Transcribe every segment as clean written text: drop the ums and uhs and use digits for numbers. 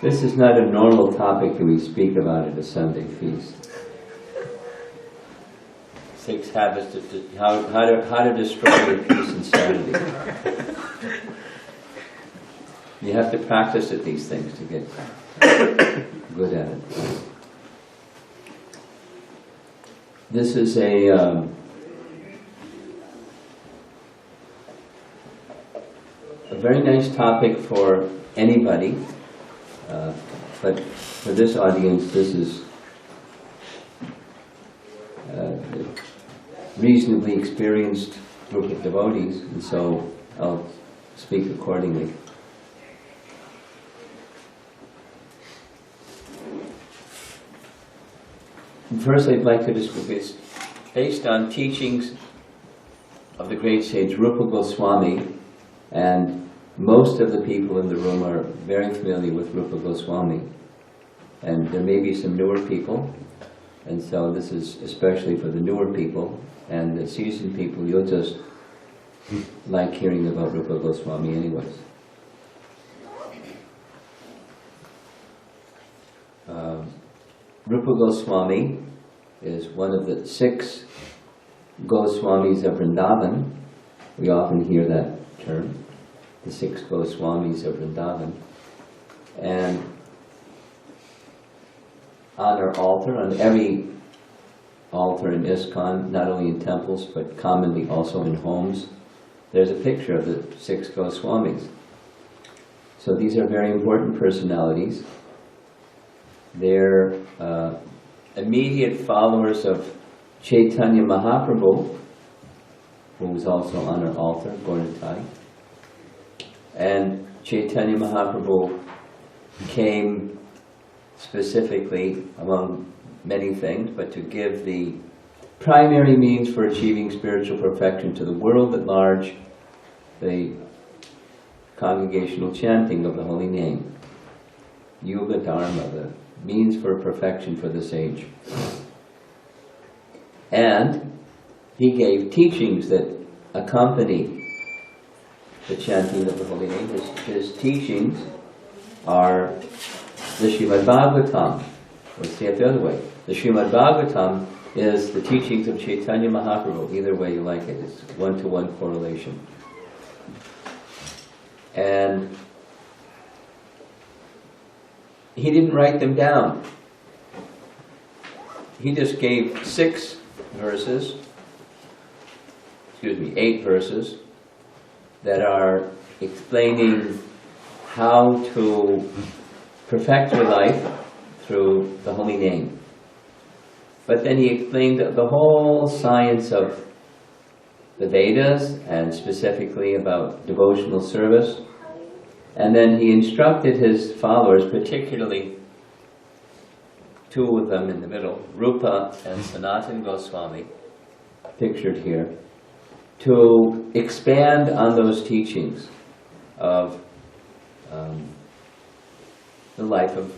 This is not a normal topic that we speak about at a Sunday feast. 6 habits how to destroy your peace and sanity. You have to practice at these things to get good at it. This is a very nice topic for anybody, but for this audience, this is a reasonably experienced group of devotees, and so I'll speak accordingly. First, I'd like to discuss this based on teachings of the great sage Rupa Goswami, and most of the people in the room are very familiar with Rupa Goswami, and there may be some newer people, and so this is especially for the newer people, and the seasoned people, you'll just like hearing about Rupa Goswami anyways. Rupa Goswami is one of the 6 Goswamis of Vrindavan. We often hear that term, the 6 Goswamis of Vrindavan. And on our altar, on every altar in ISKCON, not only in temples, but commonly also in homes, there's a picture of the 6 Goswamis. So these are very important personalities. They're immediate followers of Chaitanya Mahaprabhu, who was also on our altar, Gornatai. And Chaitanya Mahaprabhu came specifically, among many things, but to give the primary means for achieving spiritual perfection to the world at large, the congregational chanting of the holy name, Yuga Dharma, the means for perfection for this age. And he gave teachings that accompany the chanting of the holy name. His teachings are the Srimad Bhagavatam. Let's say it the other way. The Srimad Bhagavatam is the teachings of Chaitanya Mahaprabhu. Either way you like it, it's one-to-one correlation. And he didn't write them down. He just gave 8 verses that are explaining how to perfect your life through the holy name. But then he explained the whole science of the Vedas, and specifically about devotional service. And then he instructed his followers, particularly 2 of them in the middle, Rupa and Sanatan Goswami, pictured here, to expand on those teachings of the life of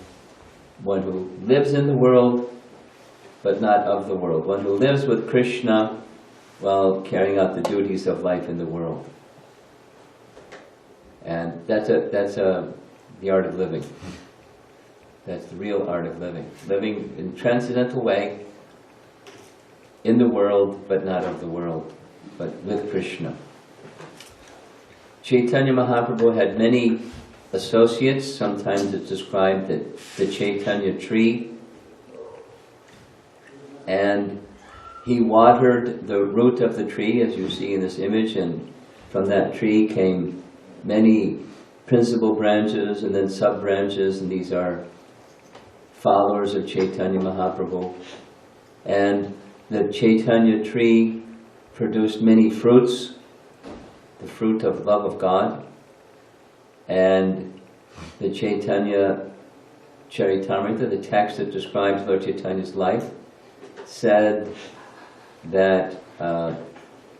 one who lives in the world, but not of the world. One who lives with Krishna while carrying out the duties of life in the world. And that's the art of living. That's the real art of living. Living in a transcendental way, in the world, but not of the world, but with Krishna. Chaitanya Mahaprabhu had many associates. Sometimes it's described that the Chaitanya tree, and he watered the root of the tree, as you see in this image, and from that tree came many principal branches and then sub-branches, and these are followers of Chaitanya Mahaprabhu. And the Chaitanya tree produced many fruits, the fruit of love of God. And the Chaitanya Charitamrita, the text that describes Lord Chaitanya's life, said that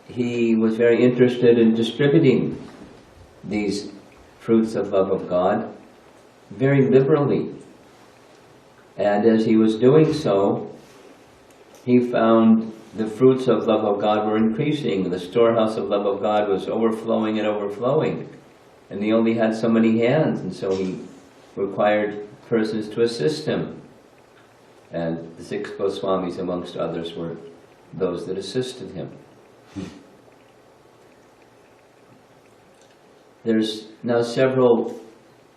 he was very interested in distributing these fruits of love of God very liberally. And as he was doing so, he found the fruits of love of God were increasing. The storehouse of love of God was overflowing and overflowing. And he only had so many hands, and so he required persons to assist him. And the 6 Goswamis, amongst others, were those that assisted him. There's now several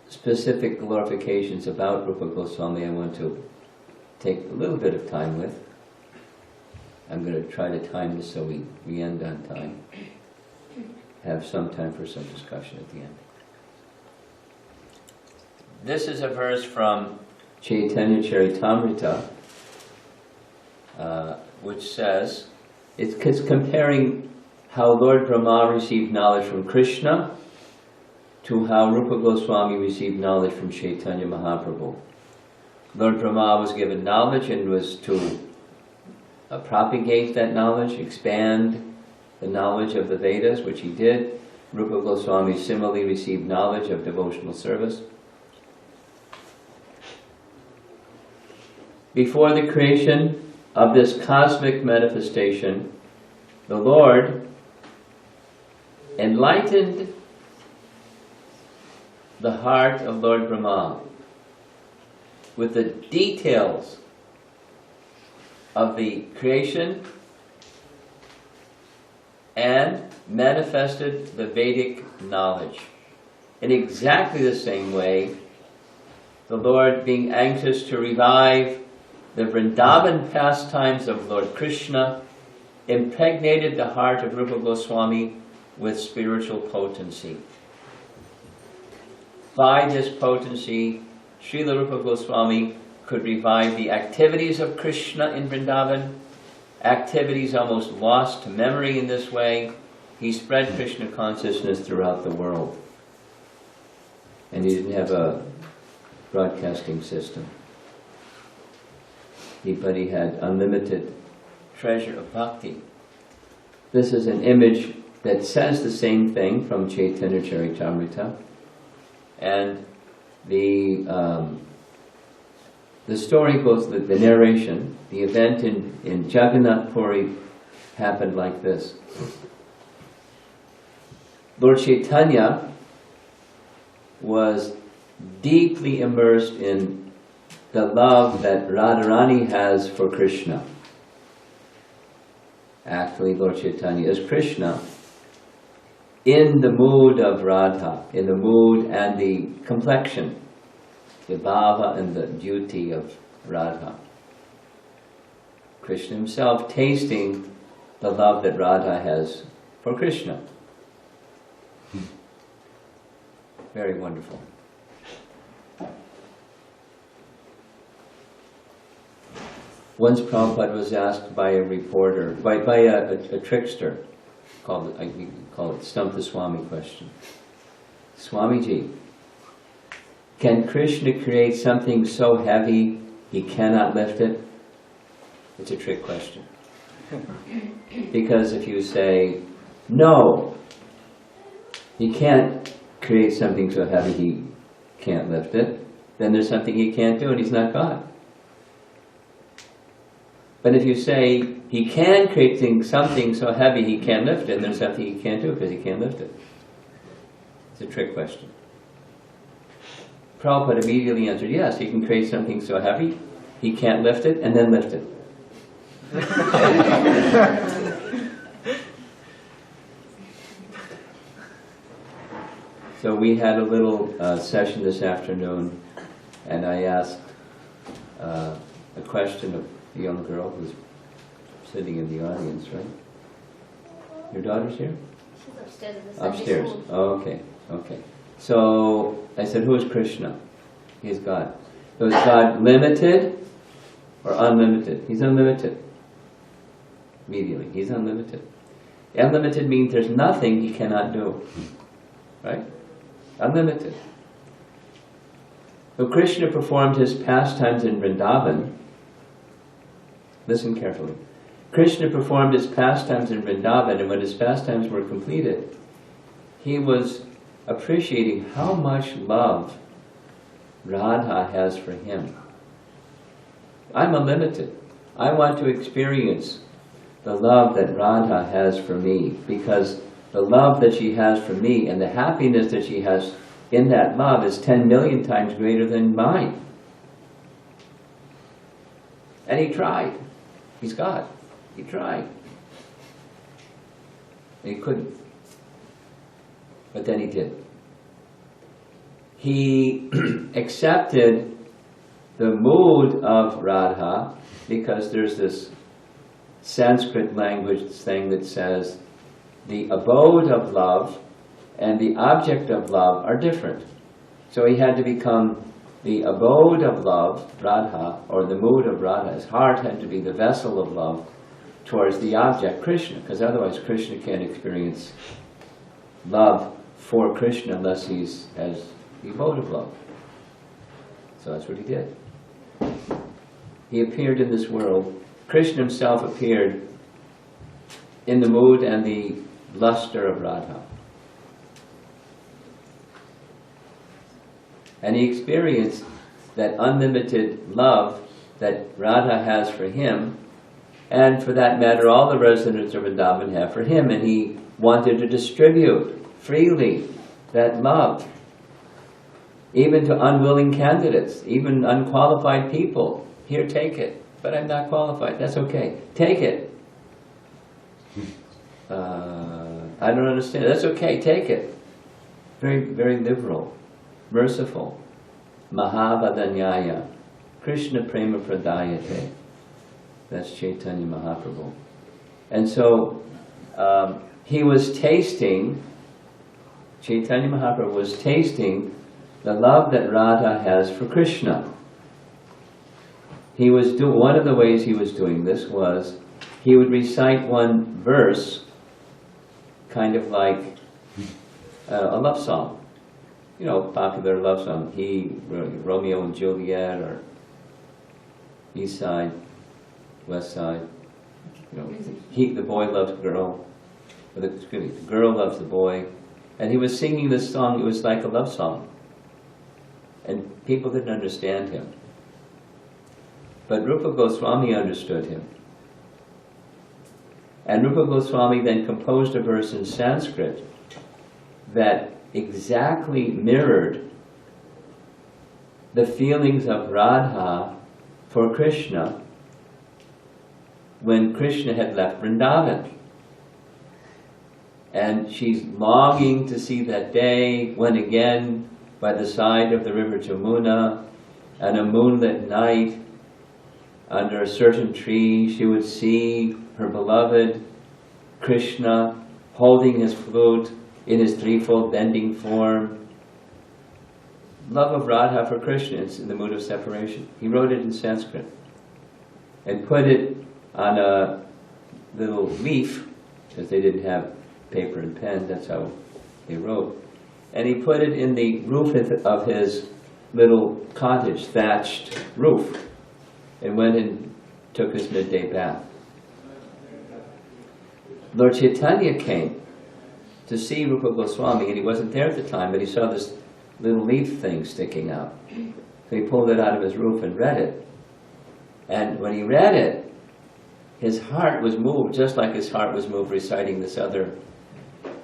specific glorifications about Rupa Goswami I want to take a little bit of time with. I'm going to try to time this so we end on time. Have some time for some discussion at the end. This is a verse from Chaitanya Charitamrita, which says, it's comparing how Lord Brahma received knowledge from Krishna to how Rupa Goswami received knowledge from Chaitanya Mahaprabhu. Lord Brahma was given knowledge and was to propagate that knowledge, expand the knowledge of the Vedas, which he did. Rupa Goswami similarly received knowledge of devotional service. Before the creation of this cosmic manifestation, the Lord enlightened the heart of Lord Brahma with the details of the creation and manifested the Vedic knowledge. In exactly the same way, the Lord, being anxious to revive the Vrindavan pastimes of Lord Krishna, impregnated the heart of Rupa Goswami with spiritual potency. By this potency, Srila Rupa Goswami could revive the activities of Krishna in Vrindavan, activities almost lost to memory in this way. He spread Krishna consciousness throughout the world. And he didn't have a broadcasting system. But he had unlimited treasure of bhakti. This is an image that says the same thing from Chaitanya Charitamrita. And the story goes, the narration, the event in Jagannath Puri happened like this. Lord Chaitanya was deeply immersed in the love that Radharani has for Krishna. Actually, Lord Chaitanya is Krishna in the mood of Radha, in the mood and the complexion, the bhava and the beauty of Radha. Krishna himself tasting the love that Radha has for Krishna. Very wonderful. Once Prabhupada was asked by a reporter, by a trickster, we call it Stump the Swami question. Swamiji, can Krishna create something so heavy he cannot lift it? It's a trick question. Because if you say, no, he can't create something so heavy he can't lift it, then there's something he can't do and he's not God. But if you say, he can create something so heavy he can't lift it, and there's something he can't do because he can't lift it. It's a trick question. Prabhupada immediately answered, yes, he can create something so heavy he can't lift it, and then lift it. So we had a little session this afternoon, and I asked a question of a young girl who's sitting in the audience, right? Your daughter's here? She's upstairs in the Sunday Upstairs. school. Oh, okay, okay. So I said, who is Krishna? He is God. So is God limited or unlimited? He's unlimited. Immediately, he's unlimited. Unlimited means there's nothing he cannot do. Right? Unlimited. So Krishna performed his pastimes in Vrindavan. Listen carefully. Krishna performed his pastimes in Vrindavan, and when his pastimes were completed, he was appreciating how much love Radha has for him. I'm unlimited. I want to experience the love that Radha has for me, because the love that she has for me and the happiness that she has in that love is 10 million times greater than mine. And he tried. He's God. He tried. And he couldn't. But then he did. He accepted the mood of Radha because there's this Sanskrit language thing that says the abode of love and the object of love are different. So he had to become the abode of love, Radha, or the mood of Radha. His heart had to be the vessel of love towards the object, Krishna, because otherwise Krishna can't experience love for Krishna unless he's as the abode of love. So that's what he did. He appeared in this world. Krishna himself appeared in the mood and the luster of Radha. And he experienced that unlimited love that Radha has for him, and for that matter all the residents of Vrindavan have for him, and he wanted to distribute freely that love, even to unwilling candidates, even unqualified people. Here, take it. But I'm not qualified. That's okay. Take it. I don't understand. That's okay. Take it. Very, very liberal, merciful. Mahavadanyaya. Krishna prema pradayate. That's Chaitanya Mahaprabhu. And so he was tasting, Chaitanya Mahaprabhu was tasting the love that Radha has for Krishna. He was one of the ways he was doing this was he would recite one verse, kind of like a love song, you know, popular love song. Romeo and Juliet, or East Side, West Side. You know, the boy loves the girl, or the girl loves the boy, and he was singing this song. It was like a love song, and people didn't understand him. But Rupa Goswami understood him. And Rupa Goswami then composed a verse in Sanskrit that exactly mirrored the feelings of Radha for Krishna when Krishna had left Vrindavan. And she's longing to see that day when again, by the side of the river Jamuna, on a moonlit night, under a certain tree, she would see her beloved Krishna holding his flute in his threefold bending form. Love of Radha for Krishna is in the mood of separation. He wrote it in Sanskrit and put it on a little leaf, because they didn't have paper and pen, that's how they wrote. And he put it in the roof of his little cottage, thatched roof, and went and took his midday bath. Lord Chaitanya came to see Rupa Goswami, and he wasn't there at the time, but he saw this little leaf thing sticking out. So he pulled it out of his roof and read it. And when he read it, his heart was moved, just like his heart was moved reciting this other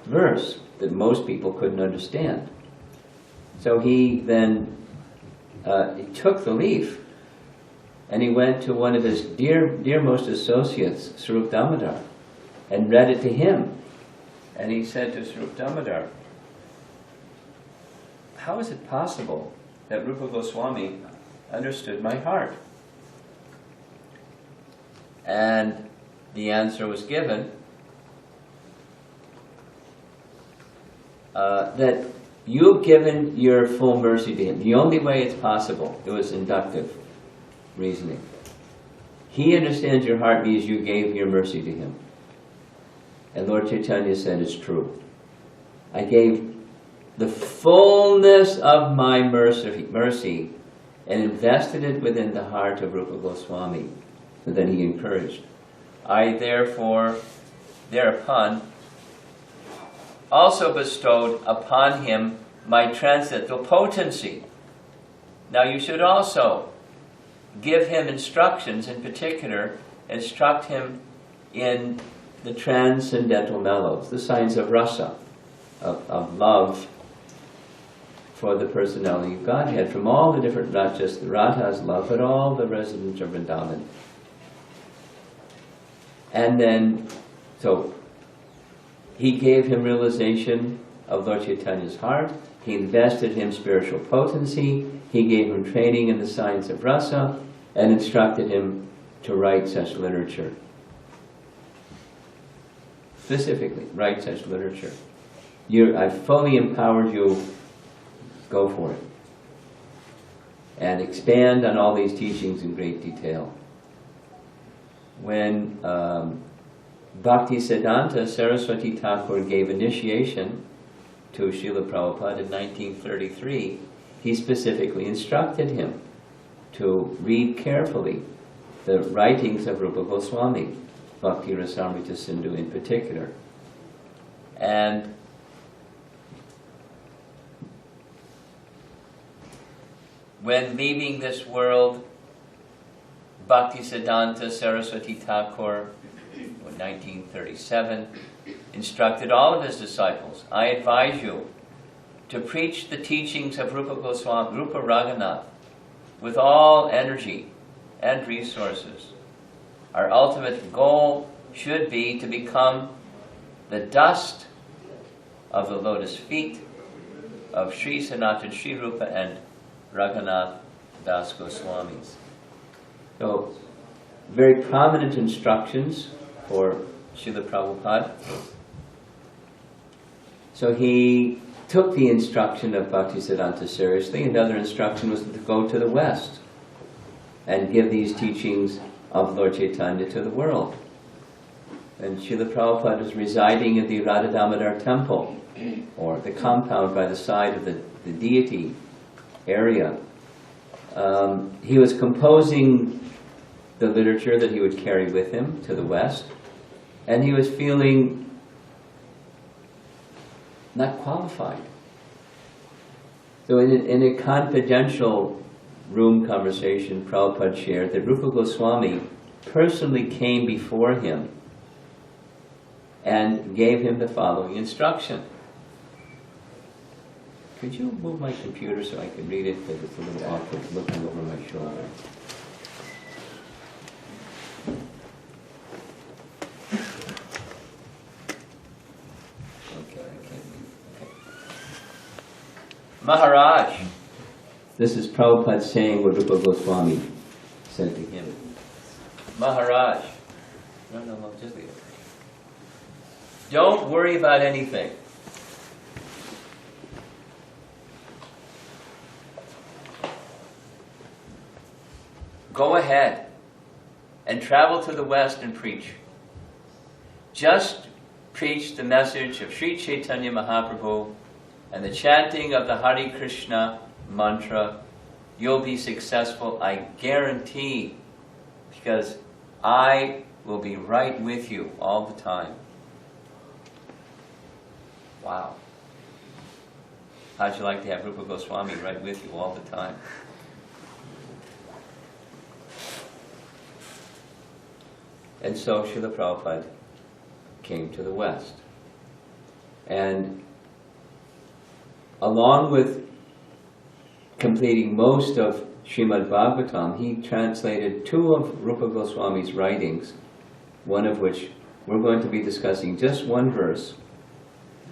verse that most people couldn't understand. So he then he took the leaf, and he went to one of his dearmost associates, Swarup Damodar, and read it to him. And he said to Swarup Damodar, how is it possible that Rupa Goswami understood my heart? And the answer was given that you've given your full mercy to him. The only way it's possible, it was inductive reasoning. He understands your heart means you gave your mercy to him. And Lord Chaitanya said, it's true. I gave the fullness of my mercy and invested it within the heart of Rupa Goswami. And then he encouraged. I thereupon also bestowed upon him my transcendental potency. Now you should also give him instructions, in particular, instruct him in the transcendental mellows, the signs of rasa, of love for the personality of Godhead, from all the different, not just Radha's love, but all the residents of Vrindavan. And then, so he gave him realization of Lord Chaitanya's heart. He invested him spiritual potency. He gave him training in the science of rasa and instructed him to write such literature. Specifically, write such literature. I've fully empowered you, go for it. And expand on all these teachings in great detail. When Bhaktisiddhanta Saraswati Thakur gave initiation to Srila Prabhupada in 1933, he specifically instructed him to read carefully the writings of Rupa Goswami, Bhakti Rasamrita Sindhu in particular. And when leaving this world, Bhaktisiddhanta Saraswati Thakur, in 1937, instructed all of his disciples, I advise you to preach the teachings of Rupa Goswami, Rupa Raghunath, with all energy and resources. Our ultimate goal should be to become the dust of the lotus feet of Sri Sanatana Sri Rupa and Raghunath Das Goswamis. So, very prominent instructions for Srila Prabhupada. So he took the instruction of Bhaktisiddhanta seriously. Another instruction was to go to the West and give these teachings of Lord Chaitanya to the world. And Srila Prabhupada was residing in the Radha Damodar temple, or the compound by the side of the deity area. He was composing the literature that he would carry with him to the West, and he was feeling not qualified. So in a confidential room conversation, Prabhupada shared that Rupa Goswami personally came before him and gave him the following instruction. Could you move my computer so I can read it, because it's a little awkward looking over my shoulder. Okay, I can't read. Okay. Maharaj. This is Prabhupada saying what Rupa Goswami said to him. Maharaj. No, just leave it. Don't worry about anything. Go ahead and travel to the West and preach. Just preach the message of Sri Chaitanya Mahaprabhu and the chanting of the Hare Krishna mantra. You'll be successful, I guarantee, because I will be right with you all the time. Wow. How'd you like to have Rupa Goswami right with you all the time? And so Srila Prabhupada came to the West. And along with completing most of Srimad Bhagavatam, he translated 2 of Rupa Goswami's writings, one of which we're going to be discussing just one verse,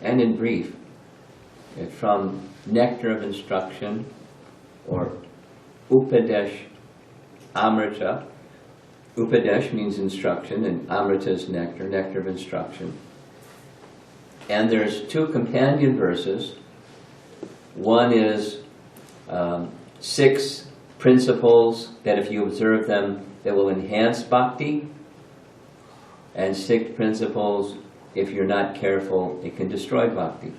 and in brief, from Nectar of Instruction, or Upadesh Amrita. Upadesh means instruction, and Amrita is nectar, nectar of instruction. And there's 2 companion verses. One is 6 principles that if you observe them, they will enhance bhakti. And 6 principles, if you're not careful, it can destroy bhakti.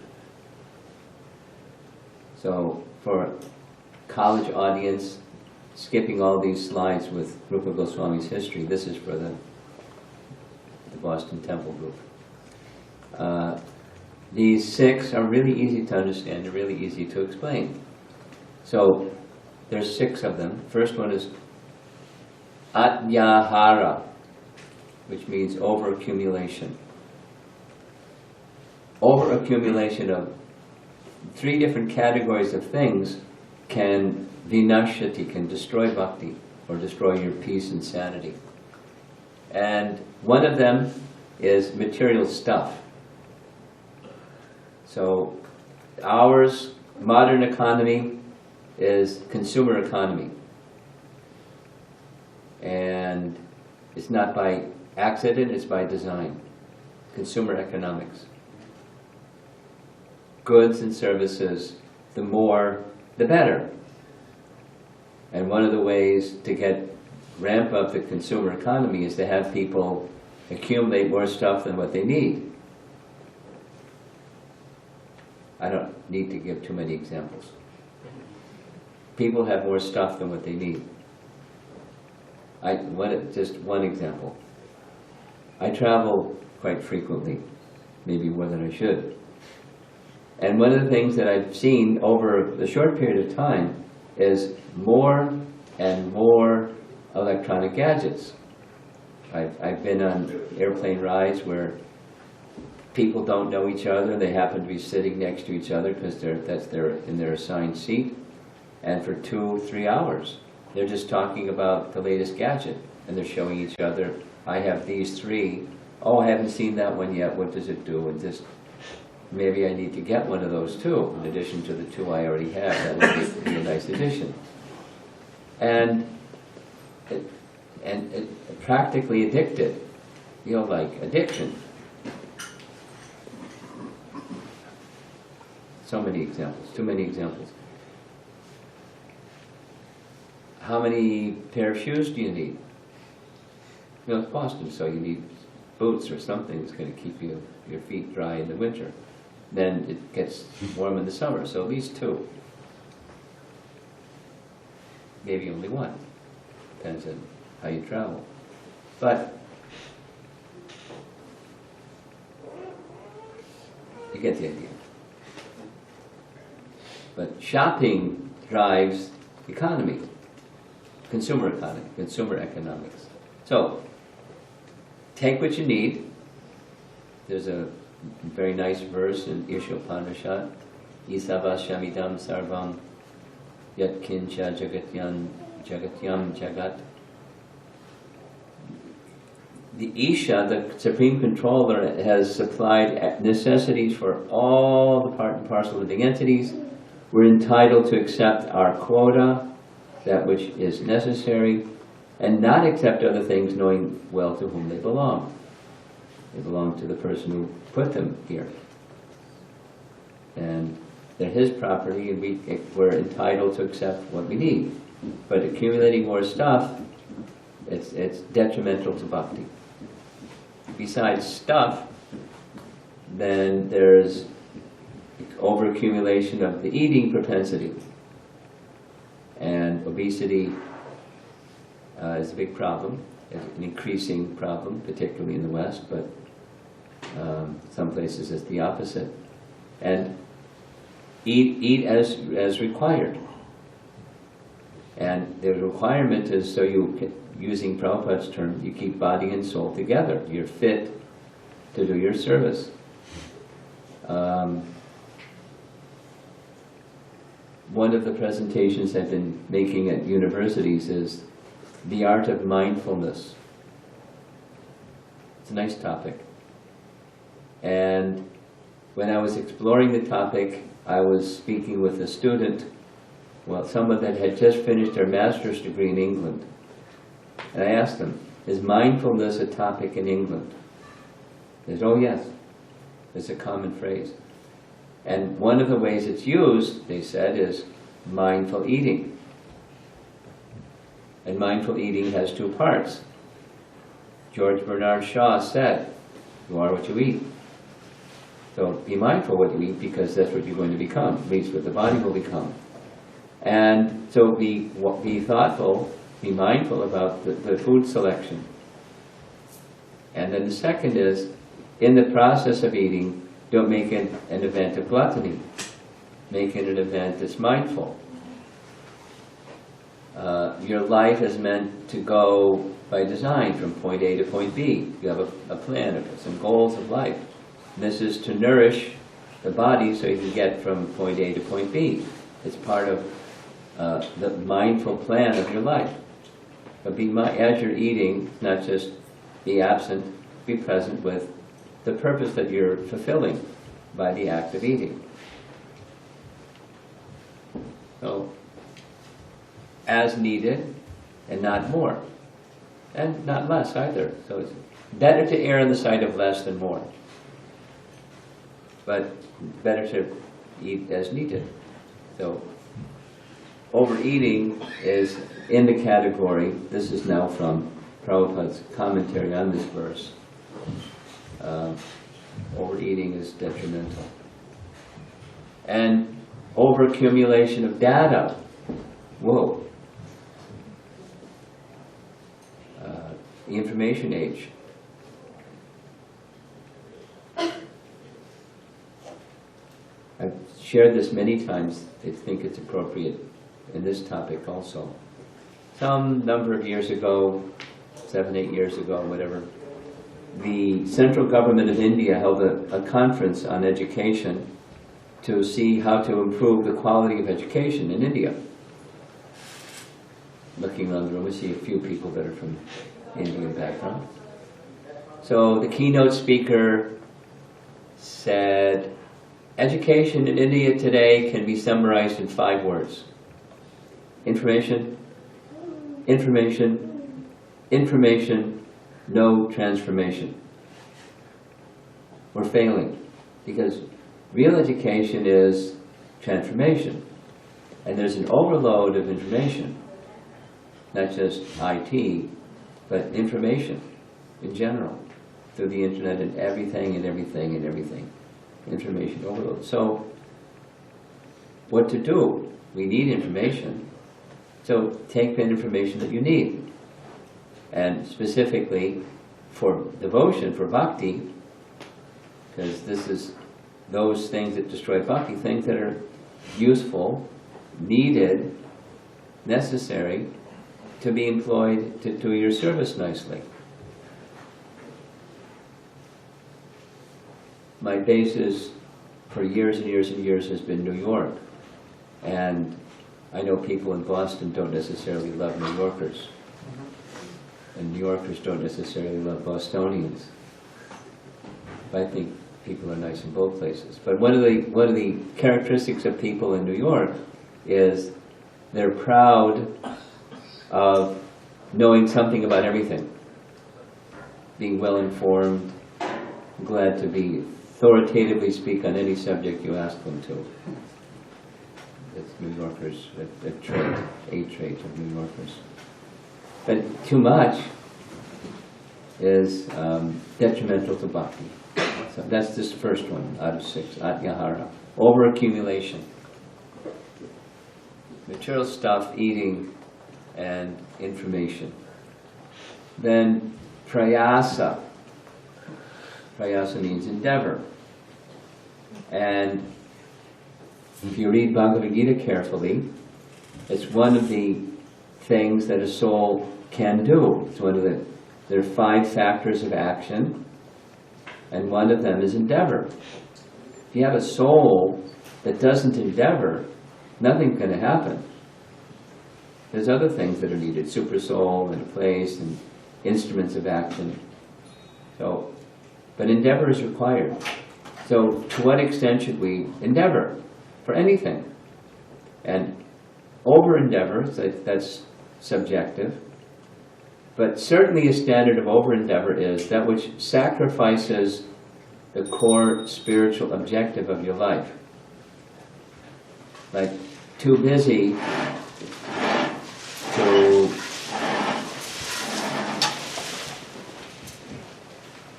So for a college audience, skipping all these slides with Rupa Goswami's history, this is for the Boston Temple group. These 6 are really easy to understand, they're really easy to explain. So there's 6 of them. First one is Atyahara, which means overaccumulation. Overaccumulation of 3 different categories of things can vinashati, can destroy bhakti, or destroy your peace and sanity. And one of them is material stuff. So ours, modern economy, is consumer economy. And it's not by accident, it's by design. Consumer economics. Goods and services, the more, the better. And one of the ways to ramp up the consumer economy is to have people accumulate more stuff than what they need. I don't need to give too many examples. People have more stuff than what they need. Just one example. I travel quite frequently, maybe more than I should. And one of the things that I've seen over a short period of time is more and more electronic gadgets. I've been on airplane rides where people don't know each other. They happen to be sitting next to each other because they're in their assigned seat. And for 2-3 hours, they're just talking about the latest gadget. And they're showing each other, I have these 3. Oh, I haven't seen that one yet. What does it do? And just, maybe I need to get one of those too, in addition to the 2 I already have. That would be a nice addition. And it practically addicted, like addiction. So many examples, too many examples. How many pair of shoes do you need? It's Boston, so you need boots or something that's going to keep your feet dry in the winter. Then it gets warm in the summer, so at least 2. Maybe only 1. Depends on how you travel. But you get the idea. But shopping drives economy, consumer economics. So, take what you need. There's a very nice verse in Ishopanishad, Isavashamidam sarvam yat kincha jagatyam jagat. The Isha, the Supreme Controller, has supplied necessities for all the part and parcel living entities. We're entitled to accept our quota, that which is necessary, and not accept other things knowing well to whom they belong. They belong to the person who put them here. And they're his property, and we're entitled to accept what we need. But accumulating more stuff, it's detrimental to bhakti. Besides stuff, then there's overaccumulation of the eating propensity. And obesity is a big problem, an increasing problem, particularly in the West, but some places it's the opposite. And eat as required. And the requirement is so using Prabhupada's term, you keep body and soul together. You're fit to do your service. One of the presentations I've been making at universities is the art of mindfulness. It's a nice topic. And when I was exploring the topic, I was speaking with a student, someone that had just finished their master's degree in England. And I asked them, is mindfulness a topic in England? They said, oh yes, it's a common phrase. And one of the ways it's used, they said, is mindful eating. And mindful eating has 2 parts. George Bernard Shaw said, you are what you eat. So be mindful what you eat, because that's what you're going to become, at least what the body will become. And so be thoughtful, be mindful about the food selection. And then the second is, in the process of eating, don't make it an event of gluttony. Make it an event that's mindful. Your life is meant to go by design from point A to point B. You have a plan, some goals of life. This is to nourish the body so you can get from point A to point B. It's part of the mindful plan of your life. But as you're eating, not just be absent, be present with the purpose that you're fulfilling by the act of eating. So, as needed, and not more. And not less either. So it's better to err on the side of less than more. But better to eat as needed. So overeating is in the category, this is now from Prabhupada's commentary on this verse. Overeating is detrimental. And overaccumulation of data. Whoa. The information age. I've shared this many times. I think it's appropriate in this topic also. Some number of years ago, 7, 8 years ago, whatever, the central government of India held a conference on education to see how to improve the quality of education in India. Looking around the room, we see a few people that are from Indian background. So the keynote speaker said, education in India today can be summarized in 5 words. Information, information, information, no transformation. We're failing because real education is transformation. And there's an overload of information, not just IT, but information in general, through the internet and everything and everything and everything. Information overload. So, what to do? We need information. So, take that information that you need. And specifically, for devotion, for bhakti, because this is those things that destroy bhakti, things that are useful, needed, necessary, to be employed to do your service nicely. My basis for years and years and years has been New York. And I know people in Boston don't necessarily love New Yorkers. And New Yorkers don't necessarily love Bostonians. But I think people are nice in both places. But one of the characteristics of people in New York is they're proud of knowing something about everything, being well informed, glad to be authoritatively speak on any subject you ask them to. That's New Yorkers, a trait of New Yorkers. But too much is detrimental to bhakti. So that's this first one out of 6, atyahara. Overaccumulation. Material stuff, eating, and information. Then prayasa. Prayasa means endeavor. And if you read Bhagavad Gita carefully, it's one of the things that a soul can do. It's one of there are 5 factors of action, and one of them is endeavor. If you have a soul that doesn't endeavor, nothing's going to happen. There's other things that are needed, super soul and a place and instruments of action. So, but endeavor is required. So to what extent should we endeavor for anything? And over-endeavor, that's subjective, but certainly a standard of over-endeavor is that which sacrifices the core spiritual objective of your life. Like, too busy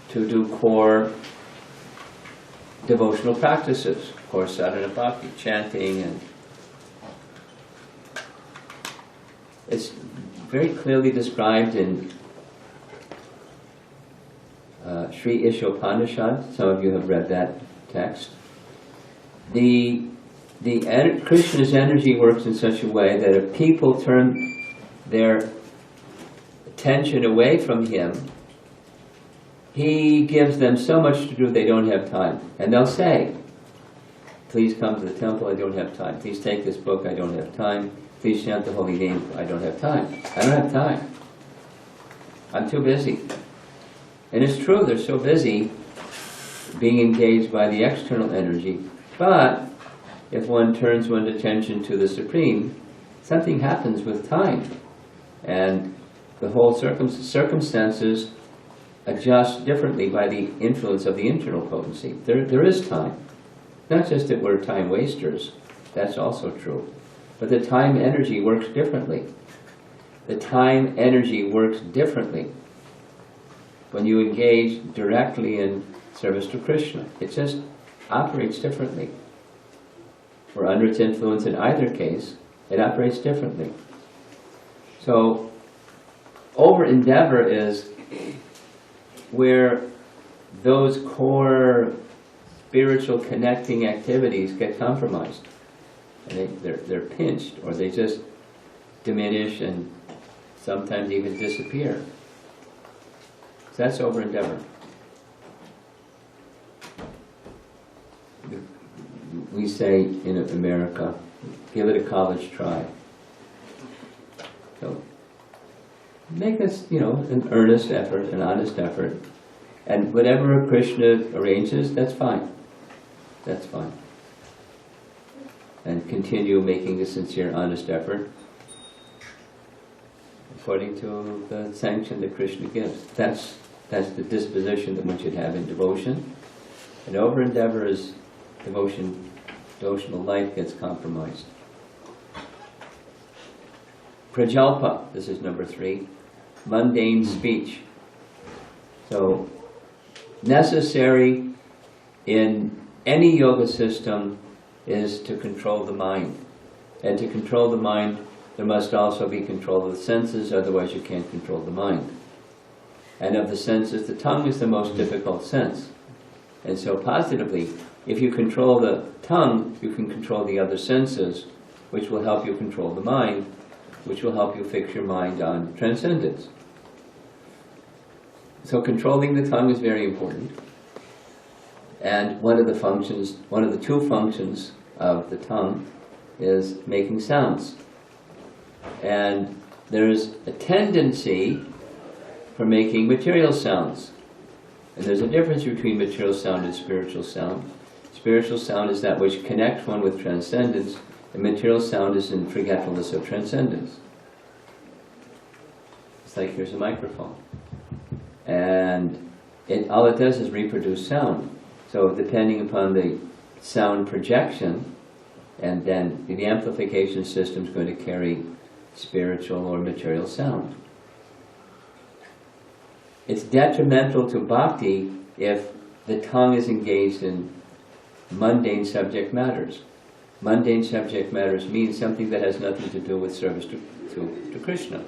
to do core devotional practices, core sadhana bhakti, chanting, and it's very clearly described in Sri Ishopanishad. Some of you have read that text. Krishna's energy works in such a way that if people turn their attention away from him, he gives them so much to do they don't have time. And they'll say, please come to the temple, I don't have time. Please take this book, I don't have time. Please chant the holy name, I don't have time. I don't have time. I'm too busy. And it's true, they're so busy being engaged by the external energy, but if one turns one's attention to the Supreme, something happens with time. And the whole circumstances adjust differently by the influence of the internal potency. There is time. Not just that we're time wasters, that's also true. But the time energy works differently. The time energy works differently when you engage directly in service to Krishna. It just operates differently. We're under its influence in either case, it operates differently. So, over-endeavor is where those core spiritual connecting activities get compromised. And they're pinched, or they just diminish and sometimes even disappear. So that's over-endeavor. We say in America, give it a college try. So make us, an earnest effort, an honest effort. And whatever Krishna arranges, that's fine. That's fine. And continue making a sincere, honest effort according to the sanction that Krishna gives. That's the disposition that one should have in devotion. And over-endeavor is devotional life gets compromised. Prajalpa, this is number 3, mundane speech. So, necessary in any yoga system is to control the mind. And to control the mind, there must also be control of the senses, otherwise you can't control the mind. And of the senses, the tongue is the most difficult sense. And so positively, if you control the tongue, you can control the other senses, which will help you control the mind, which will help you fix your mind on transcendence. So controlling the tongue is very important. And one of the 2 functions of the tongue is making sounds. And there's a tendency for making material sounds. And there's a difference between material sound and spiritual sound. Spiritual sound is that which connects one with transcendence, and material sound is in forgetfulness of transcendence. It's like here's a microphone. And all it does is reproduce sound. So depending upon the sound projection, and then the amplification system is going to carry spiritual or material sound. It's detrimental to bhakti if the tongue is engaged in mundane subject matters. Mundane subject matters means something that has nothing to do with service to Krishna.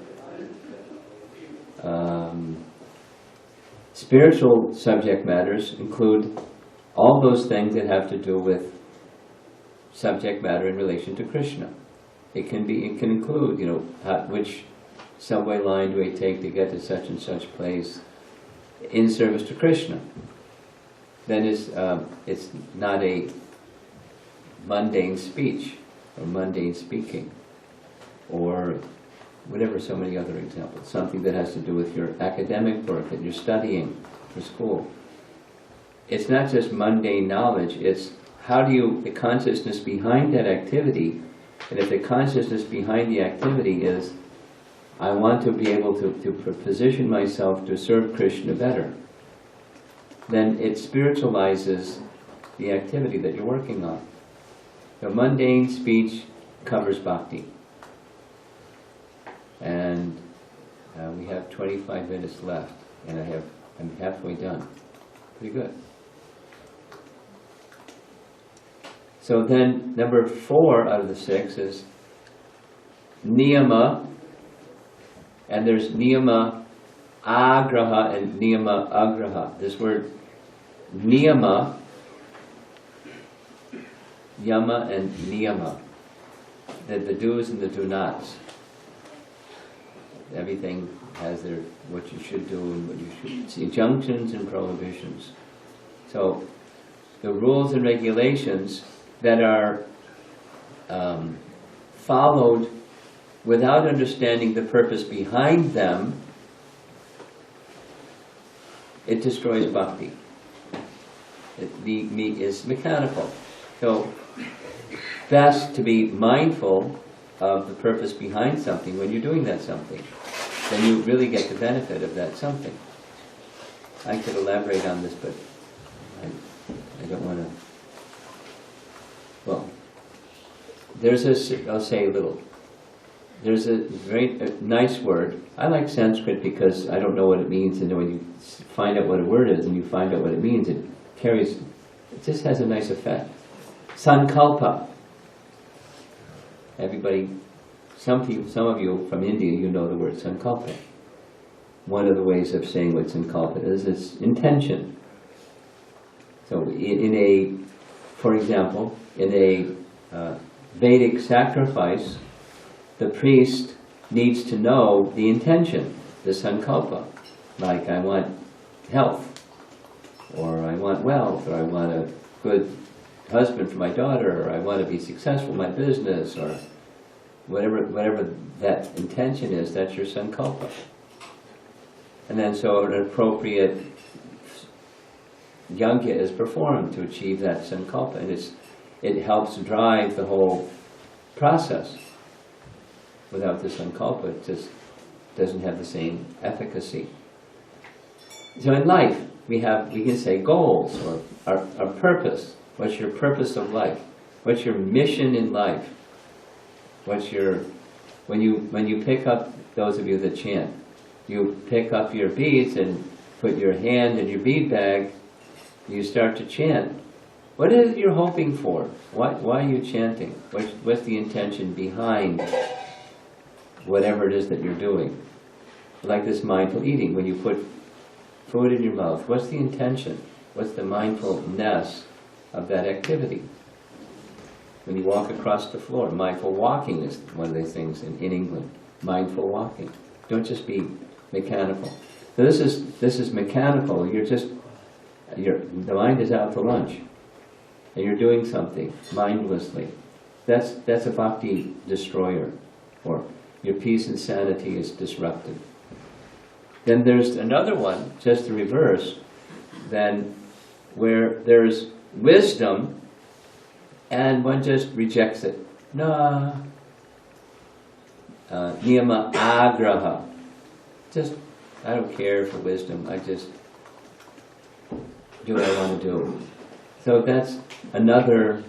Spiritual subject matters include all those things that have to do with subject matter in relation to Krishna. It can include, which subway line do I take to get to such and such place in service to Krishna. Then it's not a mundane speech or mundane speaking or whatever, so many other examples. Something that has to do with your academic work that you're studying for school. It's not just mundane knowledge, it's how do you, the consciousness behind that activity, and if the consciousness behind the activity is, I want to be able to position myself to serve Krishna better, then it spiritualizes the activity that you're working on. The mundane speech covers bhakti. And we have 25 minutes left, and I'm halfway done. Pretty good. So then, number 4 out of the 6 is niyama, and there's niyama agraha and niyama agraha. This word niyama, yama and niyama, the do's and the do-nots. Everything has what you should do and what you should see, injunctions and prohibitions. So the rules and regulations that are followed without understanding the purpose behind them, it destroys bhakti. It is mechanical. So, best to be mindful of the purpose behind something when you're doing that something. Then you really get the benefit of that something. I could elaborate on this, but I don't want to. Well, I'll say a little. There's a very nice word. I like Sanskrit because I don't know what it means, and when you find out what a word is and you find out what it means, it just has a nice effect. Sankalpa. Everybody, some of you from India, you know the word sankalpa. One of the ways of saying what sankalpa is intention. So for example, in a Vedic sacrifice, the priest needs to know the intention, the sankalpa. Like, I want health, or I want wealth, or I want a good husband for my daughter, or I want to be successful in my business, or whatever that intention is, that's your sankalpa. And then so an appropriate yajna is performed to achieve that sankalpa, and it helps drive the whole process. Without the sankalpa, it just doesn't have the same efficacy. So in life, we can say goals, or our purpose. What's your purpose of life? What's your mission in life? When you pick up, those of you that chant, you pick up your beads and put your hand in your bead bag, you start to chant. What is it you're hoping for? Why are you chanting? What's the intention behind whatever it is that you're doing? Like this mindful eating, when you put food in your mouth, what's the intention? What's the mindfulness of that activity? When you walk across the floor, mindful walking is one of the things in England. Mindful walking. Don't just be mechanical. So this is mechanical. The mind is out to lunch, and you're doing something mindlessly. That's a bhakti destroyer, or your peace and sanity is disrupted. Then there's another one, just the reverse, then where there's wisdom and one just rejects it. Nah. Niyama agraha. Just, I don't care for wisdom, I just do what I want to do. So that's another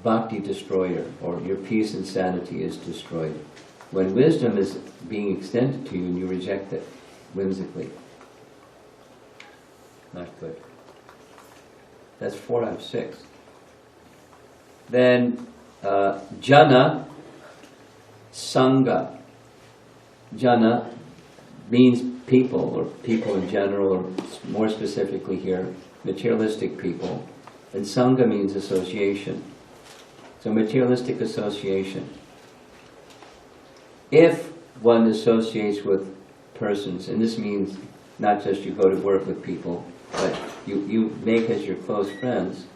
bhakti destroyer, or your peace and sanity is destroyed. When wisdom is being extended to you and you reject it whimsically. Not good. That's 4 out of 6. Then jana, sangha. Jana means people, or people in general, or more specifically here, materialistic people. And sangha means association. So materialistic association. If one associates with persons, and this means not just you go to work with people, but you make as your close friends,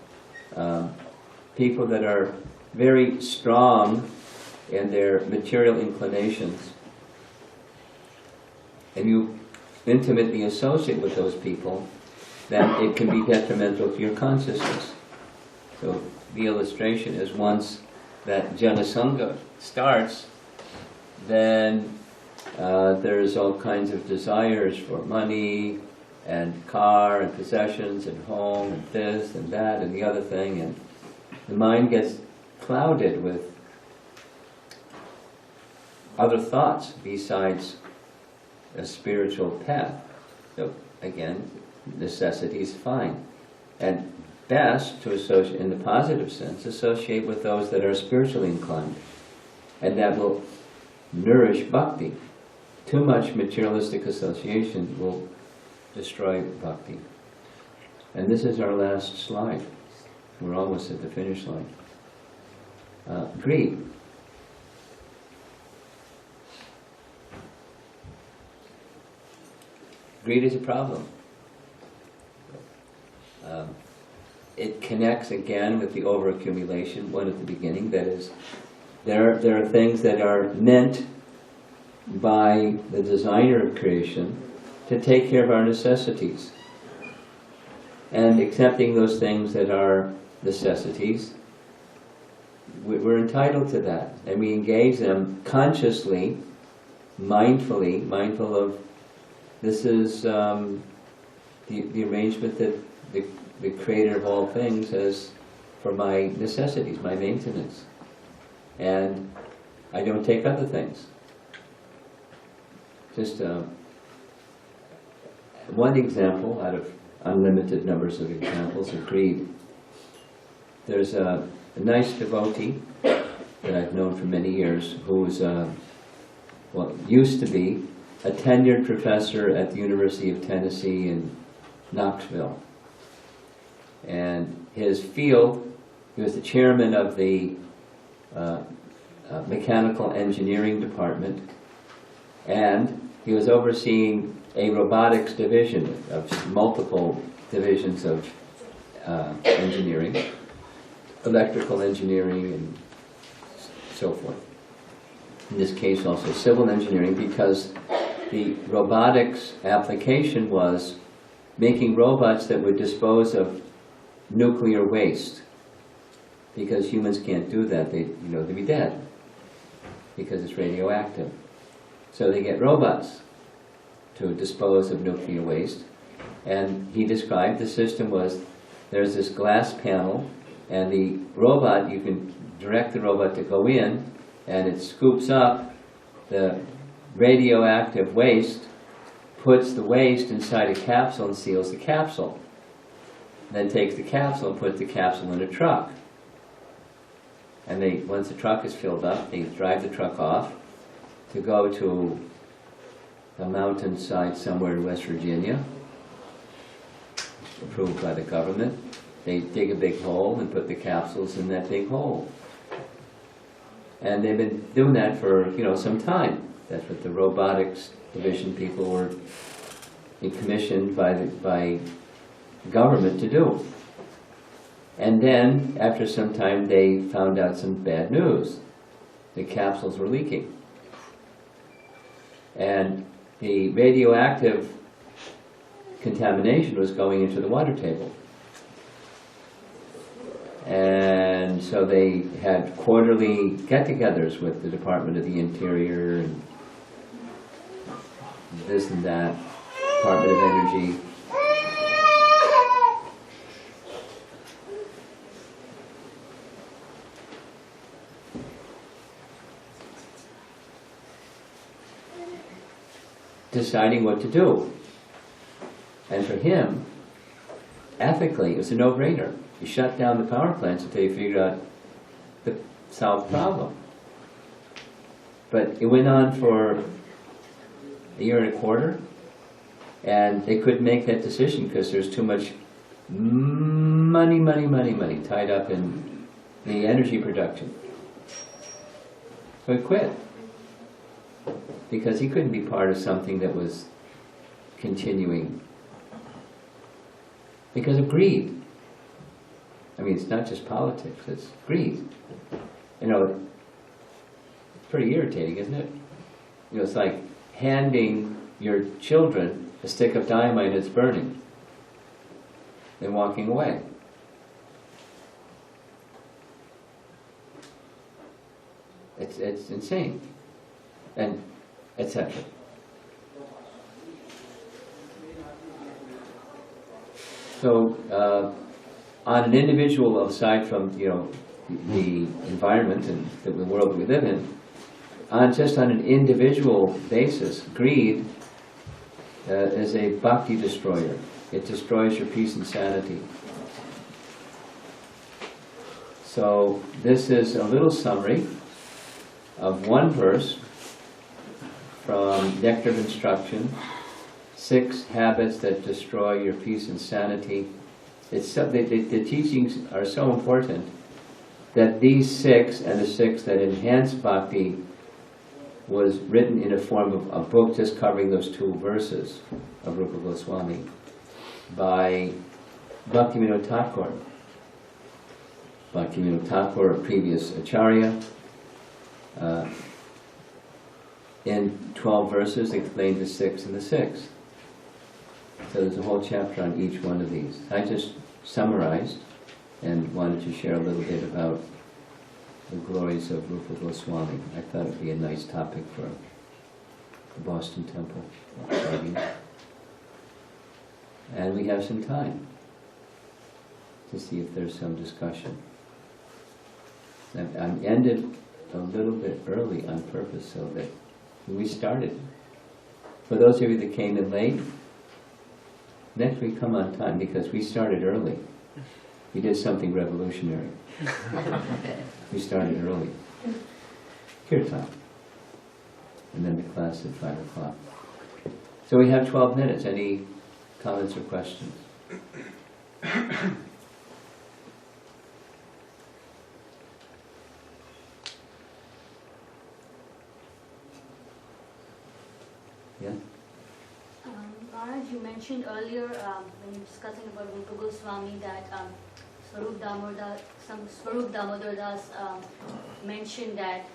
people that are very strong in their material inclinations, and you intimately associate with those people, then it can be detrimental to your consciousness. So the illustration is, once that jana sangha starts, then there's all kinds of desires for money and car and possessions and home and this and that and the other thing, and the mind gets clouded with other thoughts besides a spiritual path. So again, necessity is fine, and best to associate, in the positive sense, associate with those that are spiritually inclined, and that will nourish bhakti. Too much materialistic association will destroy bhakti. And this is our last slide. We're almost at the finish line. Greed. Greed is a problem. It connects again with the overaccumulation, one at the beginning. That is, there are things that are meant by the designer of creation to take care of our necessities. And accepting those things that are necessities, we're entitled to that. And we engage them consciously, mindfully, mindful of this is the arrangement that the Creator of all things has for my necessities, my maintenance. And I don't take other things. Just one example out of unlimited numbers of examples of greed. There's a nice devotee that I've known for many years who's, well, used to be a tenured professor at the University of Tennessee in Knoxville. And his field, he was the chairman of the mechanical engineering department, and he was overseeing a robotics division of multiple divisions of engineering, electrical engineering and so forth. In this case also civil engineering, because the robotics application was making robots that would dispose of nuclear waste, because humans can't do that. They'd be dead because it's radioactive. So they get robots to dispose of nuclear waste. And he described the system was, there's this glass panel, and the robot, you can direct the robot to go in, and it scoops up the radioactive waste, puts the waste inside a capsule and seals the capsule. Then takes the capsule and puts the capsule in a truck. And once the truck is filled up, they drive the truck off to go to a mountainside somewhere in West Virginia, approved by the government. They dig a big hole and put the capsules in that big hole. And they've been doing that for some time. That's what the robotics division people were commissioned by government to do. And then, after some time, they found out some bad news. The capsules were leaking. And the radioactive contamination was going into the water table. And so they had quarterly get-togethers with the Department of the Interior and this and that, Department of Energy. Deciding what to do. And for him, ethically, it was a no-brainer. You shut down the power plants until you figured out the solved problem. But it went on for a year and a quarter, and they couldn't make that decision because there's too much money tied up in the energy production. So he quit, because he couldn't be part of something that was continuing because of greed. I mean, it's not just politics, it's greed. It's pretty irritating, isn't it? It's like handing your children a stick of dynamite that's burning and walking away. It's insane, and etc. So, on an individual, aside from the environment and the world we live in, just on an individual basis, greed is a bhakti destroyer. It destroys your peace and sanity. So this is a little summary of one verse from Nectar of Instruction, 6 habits that destroy your peace and sanity. The teachings are so important that these 6 and the 6 that enhance bhakti was written in a form of a book just covering those 2 verses of Rupa Goswami by Bhaktivinoda Thakur. Bhaktivinoda Thakur, a previous acharya, in 12 verses explained the 6 and the 6. So there's a whole chapter on each one of these. I just summarized and wanted to share a little bit about the glories of Rupa Goswami. I thought it would be a nice topic for the Boston Temple. And we have some time to see if there's some discussion. I ended a little bit early on purpose so that we started. For those of you that came in late, next week come on time because we started early. We did something revolutionary. We started early. Kirtan. And then the class at 5 o'clock. So we have 12 minutes. Any comments or questions? Yeah? Maharaj, you mentioned earlier when you were discussing about Rupa Goswami that Swarup Damodar Das mentioned that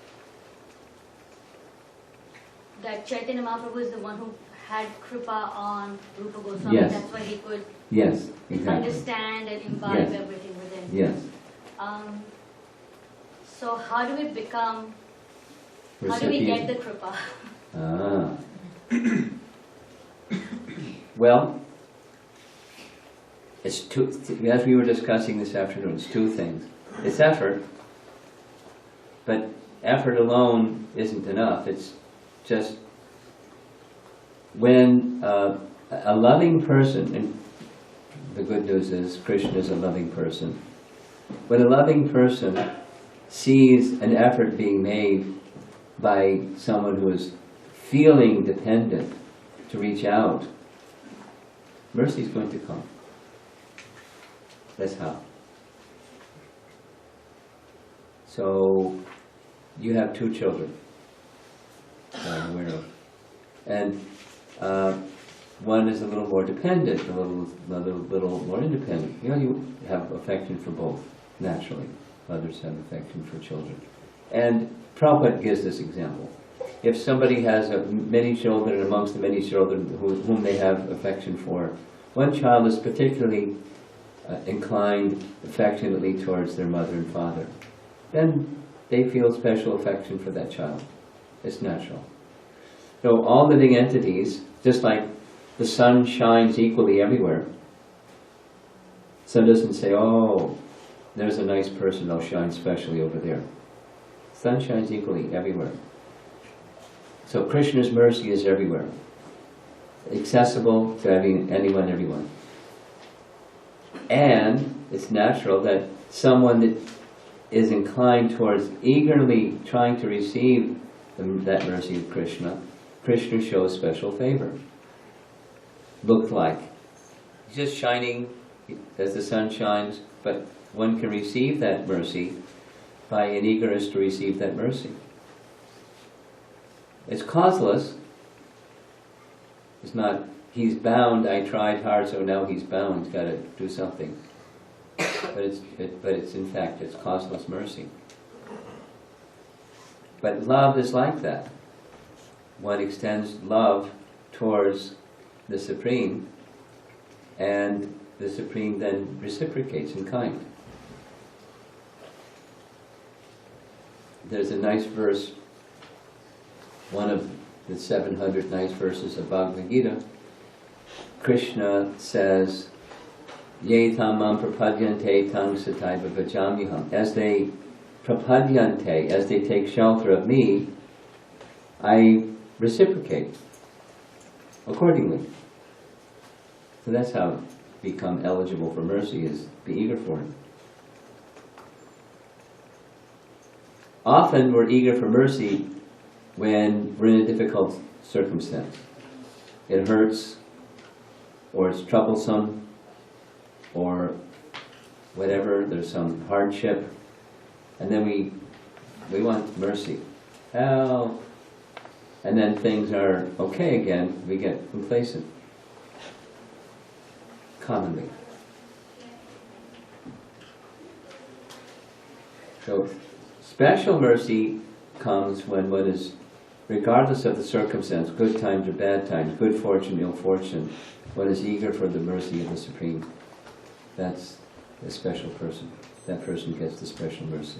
Chaitanya Mahaprabhu is the one who had kripa on Rupa Goswami. Yes. That's why he could Yes, exactly. understand and imbibe Yes. everything within. Yes. So how do we become, how do we get the kripa? Well, it's two, as we were discussing this afternoon, it's two things. It's effort, but effort alone isn't enough. It's just when a loving person, and the good news is Krishna is a loving person, when a loving person sees an effort being made by someone who is feeling dependent to reach out, mercy is going to come. That's how. So, you have 2 children that I'm aware of. And one is a little more dependent, a little more independent. You know, you have affection for both, naturally. Others have affection for children. And Prabhupada gives this example. If somebody has many children, and amongst the many children whom they have affection for, one child is particularly inclined affectionately towards their mother and father, then they feel special affection for that child. It's natural. So all living entities, just like the sun shines equally everywhere, sun doesn't say, oh, there's a nice person, I'll shine specially over there. Sun shines equally everywhere. So Krishna's mercy is everywhere, accessible to anyone, everyone. And it's natural that someone that is inclined towards eagerly trying to receive that mercy of Krishna, Krishna shows special favor. Looked like just shining as the sun shines, but one can receive that mercy by an eagerness to receive that mercy. It's causeless. It's not, he's bound, I tried hard, so now he's bound, he's got to do something. But it's in fact, it's causeless mercy. But love is like that. One extends love towards the Supreme, and the Supreme then reciprocates in kind. There's a nice verse, one of the 700 nice verses of Bhagavad Gita. Krishna says, Ye tamam prapadyante tang sataiva vajamyaham. As they prapadyante, as they take shelter of me, I reciprocate accordingly. So that's how to become eligible for mercy, is be eager for it. Often we're eager for mercy when we're in a difficult circumstance. It hurts, or it's troublesome, or whatever, there's some hardship, and then we want mercy. Help! And then things are okay again, we get complacent. Commonly. So, special mercy comes when one is, regardless of the circumstance, good times or bad times, good fortune, ill fortune, one is eager for the mercy of the Supreme. That's a special person. That person gets the special mercy.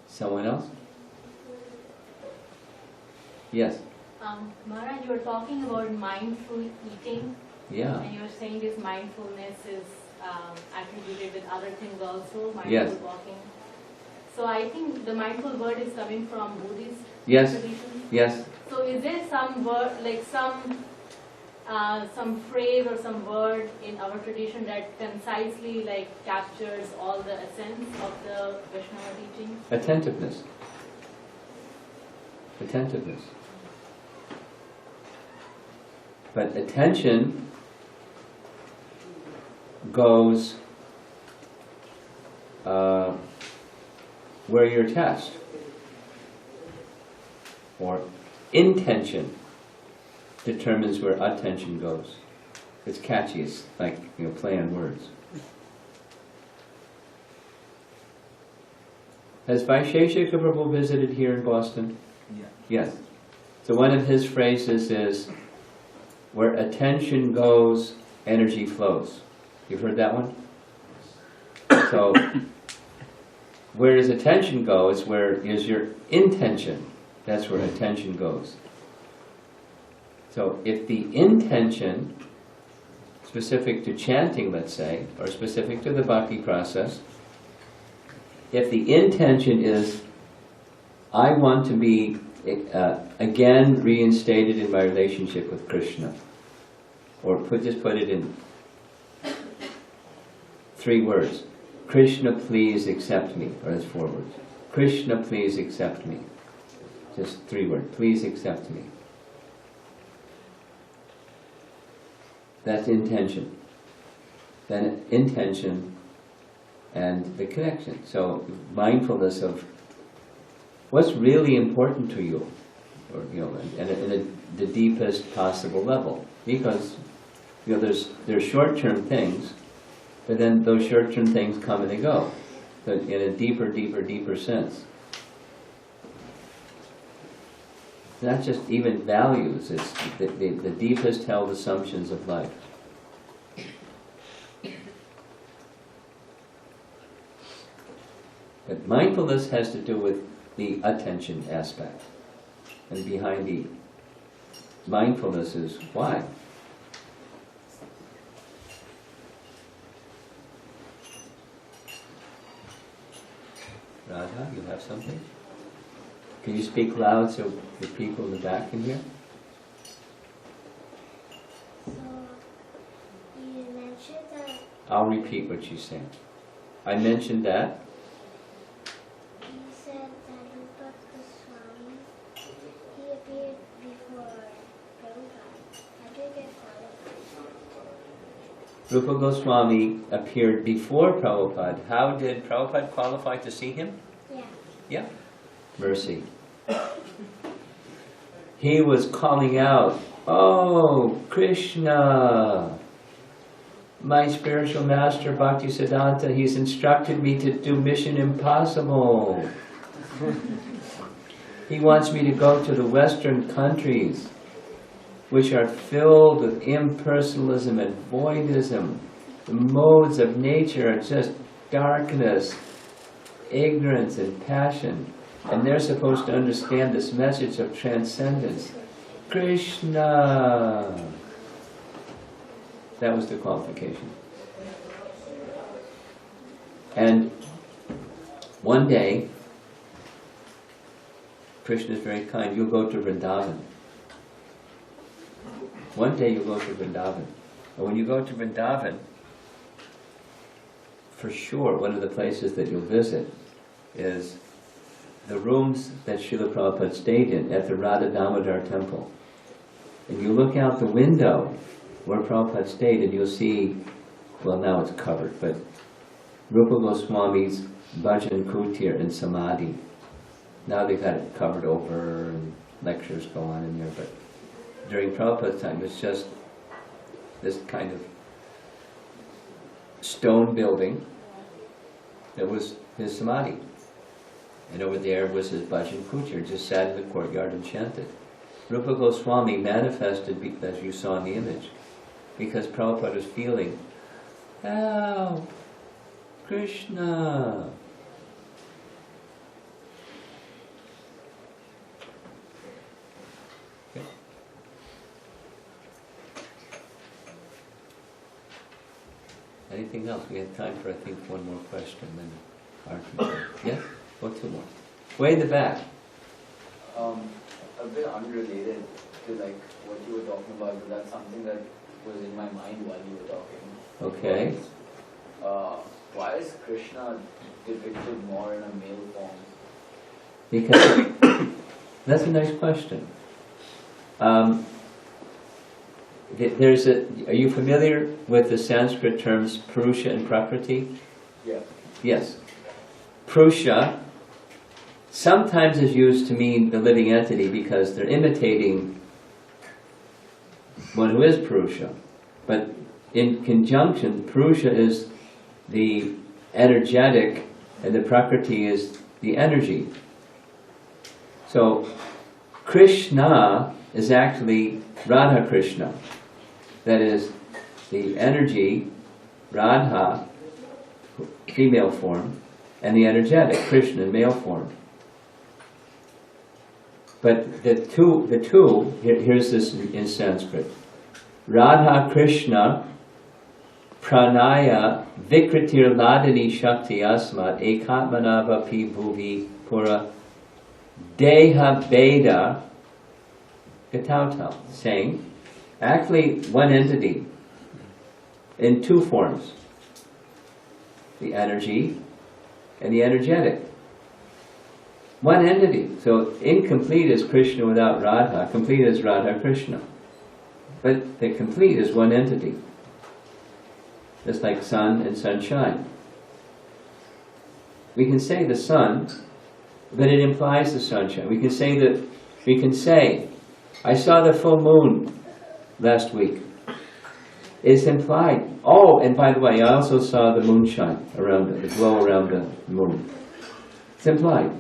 Someone else? Yes? Maharaj, you were talking about mindful eating. Yeah. And you were saying this mindfulness is attributed with other things also, mindful Yes. walking. So I think the mindful word is coming from Buddhist Yes. tradition. Yes. So is there some word, like some phrase or some word in our tradition that concisely like captures all the essence of the Vaishnava teaching? Attentiveness. Attentiveness. But attention goes where you're attached. Or intention determines where attention goes. It's catchy, it's like, play on words. Has Vaisheshika Prabhu visited here in Boston? Yeah. Yes. So one of his phrases is, where attention goes, energy flows. You've heard that one? So, where does attention go is where is your intention. That's where attention goes. So if the intention, specific to chanting, let's say, or specific to the bhakti process, if the intention is, I want to be again reinstated in my relationship with Krishna, or just put it in 3 words. Krishna, please accept me. Or that's 4 words. Krishna, please accept me. Just 3 words. Please accept me. That's intention. Then intention and the connection. So mindfulness of what's really important to you, or in the deepest possible level. Because there's short-term things, but then those short-term things come and they go. But in a deeper sense. Not just even values, it's the deepest held assumptions of life. But mindfulness has to do with the attention aspect. And behind the mindfulness is why. Radha, you have something? Can you speak loud so the people in the back can hear? So, you mentioned that I'll repeat what she's saying. I mentioned that you said that Rupa Swami, he appeared before Prabhupada. How did he get qualified? Rupa Goswami appeared before Prabhupada. How did Prabhupada qualify to see him? Yeah. Yeah. Mercy. He was calling out, "Oh, Krishna, my spiritual master Bhaktisiddhanta, he's instructed me to do mission impossible. He wants me to go to the Western countries, which are filled with impersonalism and voidism. The modes of nature are just darkness, ignorance, and passion. And they're supposed to understand this message of transcendence. Krishna!" That was the qualification. And one day, Krishna is very kind, you'll go to Vrindavan. One day you'll go to Vrindavan. And when you go to Vrindavan, for sure, one of the places that you'll visit is the rooms that Srila Prabhupada stayed in at the Radha Damodar temple. And you look out the window where Prabhupada stayed and you'll see, well now it's covered, but Rupa Goswami's Bhajan Kutir and Samadhi. Now they've got it covered over and lectures go on in there, but during Prabhupada's time it's just this kind of stone building that was his Samadhi. And over there was his bhajan kucher, just sat in the courtyard and chanted. Rupa Goswami manifested, as you saw in the image, because Prabhupada was feeling, oh, Krishna. Okay. Anything else? We have time for, I think, one more question. Then our yes? Or two more? Way in the back. A bit unrelated to like what you were talking about, but that's something that was in my mind while you were talking. Okay. Why is Krishna depicted more in a male form? Because that's a nice question. Are you familiar with the Sanskrit terms Purusha and Prakriti? Yeah. Yes. Purusha sometimes is used to mean the living entity because they're imitating one who is Purusha. But in conjunction, Purusha is the energetic and the Prakriti is the energy. So Krishna is actually Radha Krishna. That is the energy, Radha, female form, and the energetic, Krishna, male form. But the two, here's this in Sanskrit. Radha Krishna pranaya vikritir ladini shakti asmat ekatmanava pi bhuvi pura deha beda gatautal, saying, actually one entity in two forms, the energy and the energetic. One entity. So incomplete is Krishna without Radha, complete is Radha Krishna. But the complete is one entity. Just like sun and sunshine. We can say the sun, but it implies the sunshine. We can say, I saw the full moon last week. It's implied. Oh, and by the way, I also saw the moonshine around it, the glow around the moon. It's implied.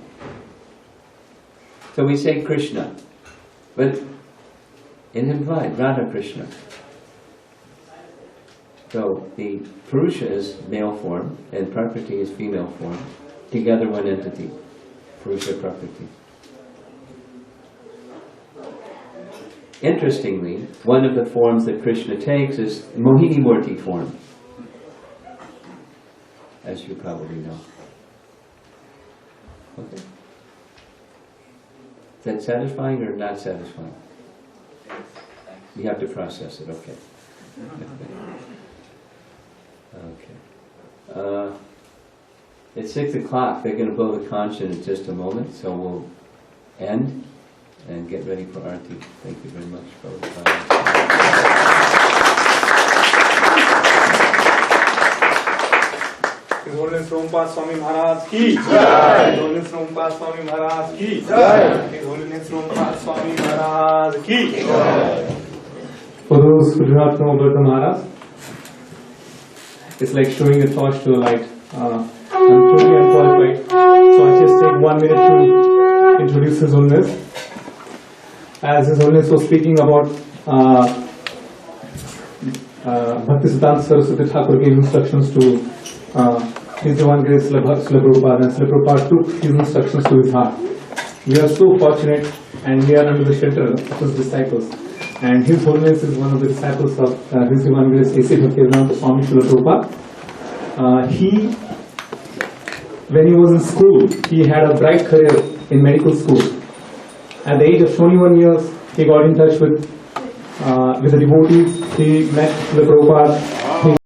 So we say Krishna, but it implied Radha Krishna. So the Purusha is male form and Prakriti is female form. Together one entity, Purusha Prakriti. Interestingly, one of the forms that Krishna takes is Mohini Murti form, as you probably know. Okay. Is that satisfying or not satisfying? You have to process it, okay. Okay. It's 6 o'clock. They're going to blow the conch in just a moment, so we'll end and get ready for Arti. Thank you very much for the time. His Holiness Romapada Swami Maharaj ki Jai. His Holiness Romapada Swami Maharaj ki Jai. His Holiness Romapada Swami Maharaj ki Jai. For those who do not know about the Maharaj, it's like showing a torch to a light. I'm totally unqualified, so I just take 1 minute to introduce His Holiness. As His Holiness was speaking about Bhaktisiddhanta Saraswati Thakur gave instructions to His Divine Grace Srila Prabhupada, and Srila Prabhupada took his instructions to his heart. We are so fortunate, and we are under the shelter of His disciples. And His Holiness is one of the disciples of His Divine Grace HH Romapada Swami Maharaja. When he was in school, he had a bright career in medical school. At the age of 21 years, he got in touch with the devotees. He met the Prabhupada.